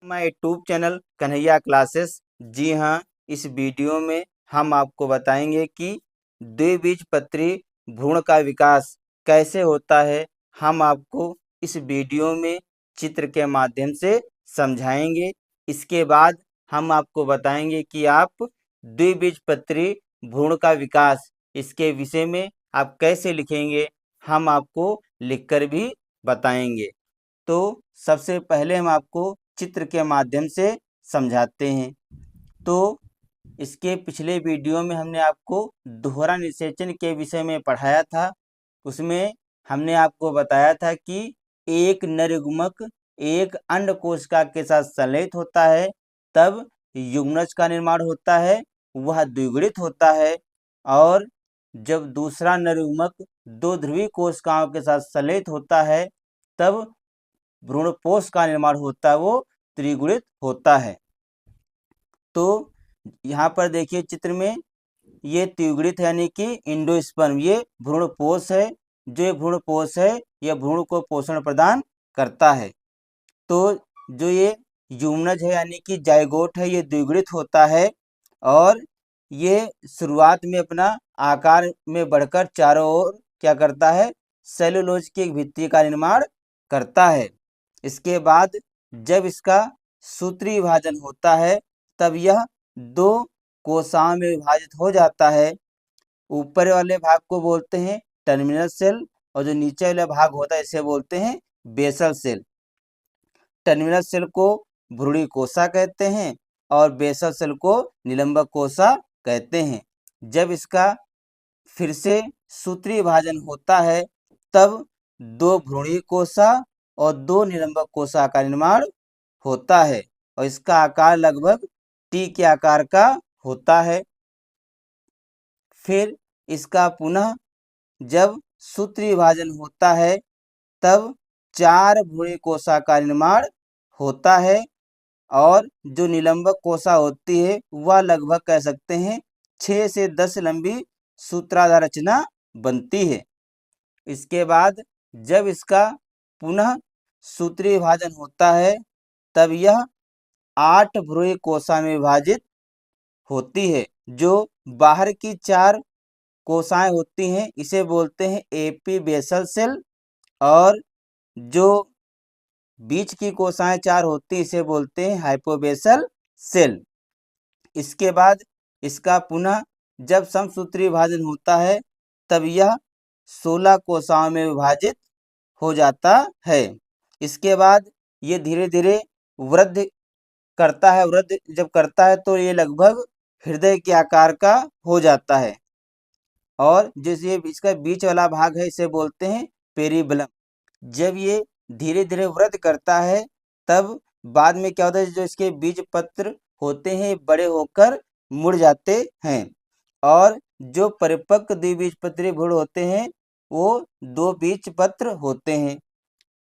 My YouTube channel Kanhaiya classes. जी हाँ, इस वीडियो में हम आपको बताएंगे कि द्विबीजपत्री भ्रूण का विकास कैसे होता है। हम आपको इस वीडियो में चित्र के माध्यम से समझाएंगे। इसके बाद हम आपको बताएंगे कि आप द्विबीजपत्री भ्रूण का विकास इसके विषय में आप कैसे लिखेंगे, हम आपको लिखकर भी बताएंगे। तो सबसे पहले हम आपको चित्र के माध्यम से समझाते हैं। तो इसके पिछले वीडियो में हमने आपको दोहरा निषेचन के विषय में पढ़ाया था। उसमें हमने आपको बताया था कि एक नर युग्मक एक अंड कोशिका के साथ संलयित होता है, तब युग्मनज का निर्माण होता है, वह द्विगुणित होता है। और जब दूसरा नर युग्मक दो ध्रुवीय कोशिकाओं के साथ संलयित होता है, तब भ्रूणपोष का निर्माण होता है, वो त्रिगुणित होता है। तो यहाँ पर देखिए चित्र में ये त्रिगुणित है, यानी कि इंडोस्पर्म, ये भ्रूणपोष है। जो ये भ्रूणपोष है, यह भ्रूण को पोषण प्रदान करता है। तो जो ये युग्मनज है यानी कि जाइगोट है, ये द्विगुणित होता है और ये शुरुआत में अपना आकार में बढ़कर चारों ओर क्या करता है, सेलुलोज की एक भित्ति का निर्माण करता है। इसके बाद जब इसका सूत्री विभाजन होता है, तब यह दो कोशिकाओं में विभाजित हो जाता है। ऊपर वाले भाग को बोलते हैं टर्मिनल सेल और जो नीचे वाला भाग होता है इसे बोलते हैं बेसल सेल। टर्मिनल सेल को भ्रूणी कोशिका कहते हैं और बेसल सेल को निलंबक कोशिका कहते हैं। जब इसका फिर से सूत्री विभाजन होता है, तब दो भ्रूणी कोशिका और दो निलंबक कोशिका का निर्माण होता है और इसका आकार लगभग टी के आकार का होता है। फिर इसका पुनः जब सूत्री विभाजन होता है, तब चार भ्रूणी कोशिका का निर्माण होता है और जो निलंबक कोशिका होती है वह लगभग कह सकते हैं 6 से 10 लंबी सूत्राधार रचना बनती है। इसके बाद जब इसका पुनः सूत्री विभाजन होता है, तब यह 8 भ्रूणी कोशिका में विभाजित होती है। जो बाहर की 4 कोशिकाएं होती हैं इसे बोलते हैं एपी बेसल सेल और जो बीच की कोशिकाएं 4 होती हैं इसे बोलते हैं हाइपोबेसल सेल। इसके बाद इसका पुनः जब समसूत्री विभाजन होता है, तब यह 16 कोशिकाओं में विभाजित हो जाता है। इसके बाद ये धीरे धीरे वृद्धि करता है। वृद्धि जब करता है तो ये लगभग हृदय के आकार का हो जाता है और जैसे इसका बीच वाला भाग है इसे बोलते हैं पेरिबलम। जब ये धीरे धीरे वृद्धि करता है, तब बाद में क्या होता है, जो इसके बीज पत्र होते हैं बड़े होकर मुड़ जाते हैं और जो परिपक्व द्विबीजपत्री भ्रूण होते हैं वो दो बीज पत्र होते हैं।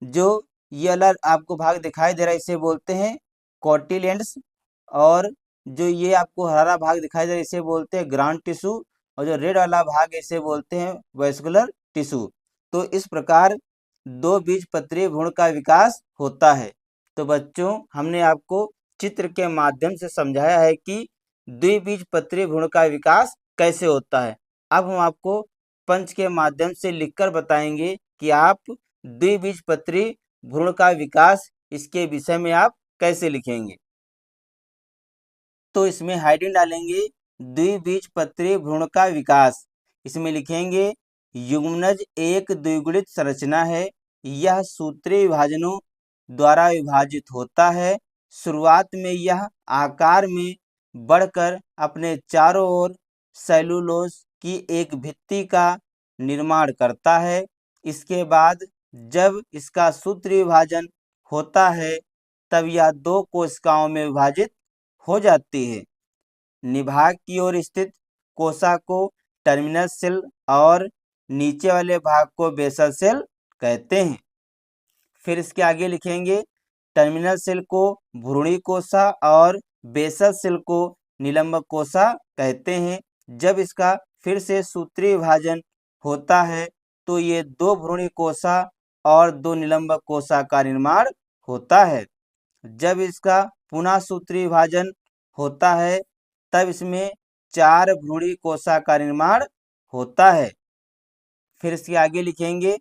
जो ये वाला आपको भाग दिखाई दे रहा है इसे बोलते हैं कोटिलेंड्स और जो ये आपको हरा भाग दिखाई दे रहा है इसे बोलते हैं ग्राउंड टिश्यू और जो रेड वाला भाग है इसे बोलते हैं वैस्कुलर टिश्यू। तो इस प्रकार दो बीजपत्री भ्रूण का विकास होता है। तो बच्चों, हमने आपको चित्र के माध्यम से समझाया है कि द्विबीजपत्री भ्रूण का विकास कैसे होता है। अब हम आपको पंच के माध्यम से लिखकर बताएंगे कि आप द्विबीजपत्री भ्रूण का विकास इसके विषय में आप कैसे लिखेंगे। तो इसमें हेडिंग डालेंगे द्विबीजपत्री भ्रूण का विकास। इसमें लिखेंगे युग्मनज एक द्विगुणित संरचना है, यह सूत्री विभाजनों द्वारा विभाजित होता है। शुरुआत में यह आकार में बढ़कर अपने चारों ओर सेलुलोज की एक भित्ति का निर्माण करता है। इसके बाद जब इसका सूत्री विभाजन होता है, तब यह दो कोशिकाओं में विभाजित हो जाती है। निभाग की ओर स्थित कोशिका को टर्मिनल सेल और नीचे वाले भाग को बेसल सेल कहते हैं। फिर इसके आगे लिखेंगे टर्मिनल सेल को भ्रूणी कोशिका और बेसल सेल को निलंबक कोशिका कहते हैं। जब इसका फिर से सूत्री विभाजन होता है तो ये दो भ्रूणी कोशिका और दो निलंबक कोशिका का निर्माण होता है। जब इसका पुनः सूत्री विभाजन होता है तब इसमें 4 भ्रूणी कोशा का निर्माण होता है। फिर इसके आगे लिखेंगे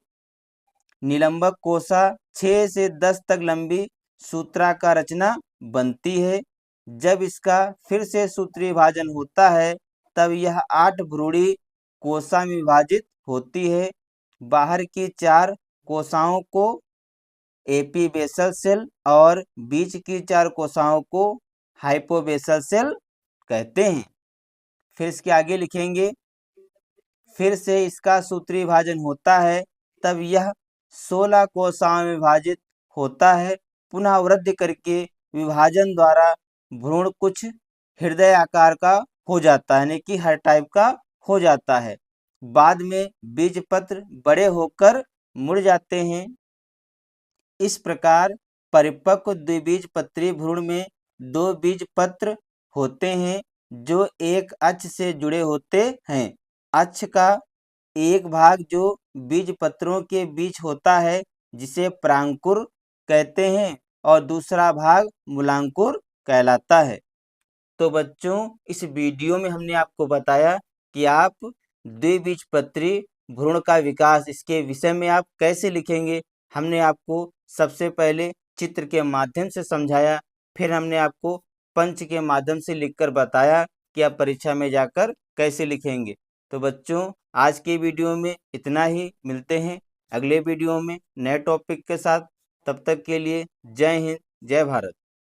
निलंबक कोशा 6 से 10 तक लंबी सूत्राकार रचना बनती है। जब इसका फिर से सूत्री विभाजन होता है तब यह 8 भ्रूणी कोशा में विभाजित होती है। बाहर की 4 कोशाओं को एपीबेसल सेल और बीच की 4 कोशाओं को हाइपोबेसल सेल कहते हैं। फिर इसके आगे लिखेंगे फिर से इसका सूत्री विभाजन होता है तब यह 16 कोशाओं में विभाजित होता है। पुनः वृद्धि करके विभाजन द्वारा भ्रूण कुछ हृदय आकार का हो जाता है, यानी कि हर टाइप का हो जाता है। बाद में बीजपत्र बड़े होकर मुड़ जाते हैं। इस प्रकार परिपक्व द्विबीजपत्री भ्रूण में 2 बीजपत्र होते हैं जो एक अक्ष से जुड़े होते हैं। अक्ष का एक भाग जो बीजपत्रों के बीच होता है जिसे परांकुर कहते हैं और दूसरा भाग मूलांकुर कहलाता है। तो बच्चों, इस वीडियो में हमने आपको बताया कि आप द्विबीजपत्री भ्रूण का विकास इसके विषय में आप कैसे लिखेंगे। हमने आपको सबसे पहले चित्र के माध्यम से समझाया, फिर हमने आपको पंच के माध्यम से लिखकर बताया कि आप परीक्षा में जाकर कैसे लिखेंगे। तो बच्चों, आज के वीडियो में इतना ही। मिलते हैं अगले वीडियो में नए टॉपिक के साथ। तब तक के लिए जय हिंद, जय भारत।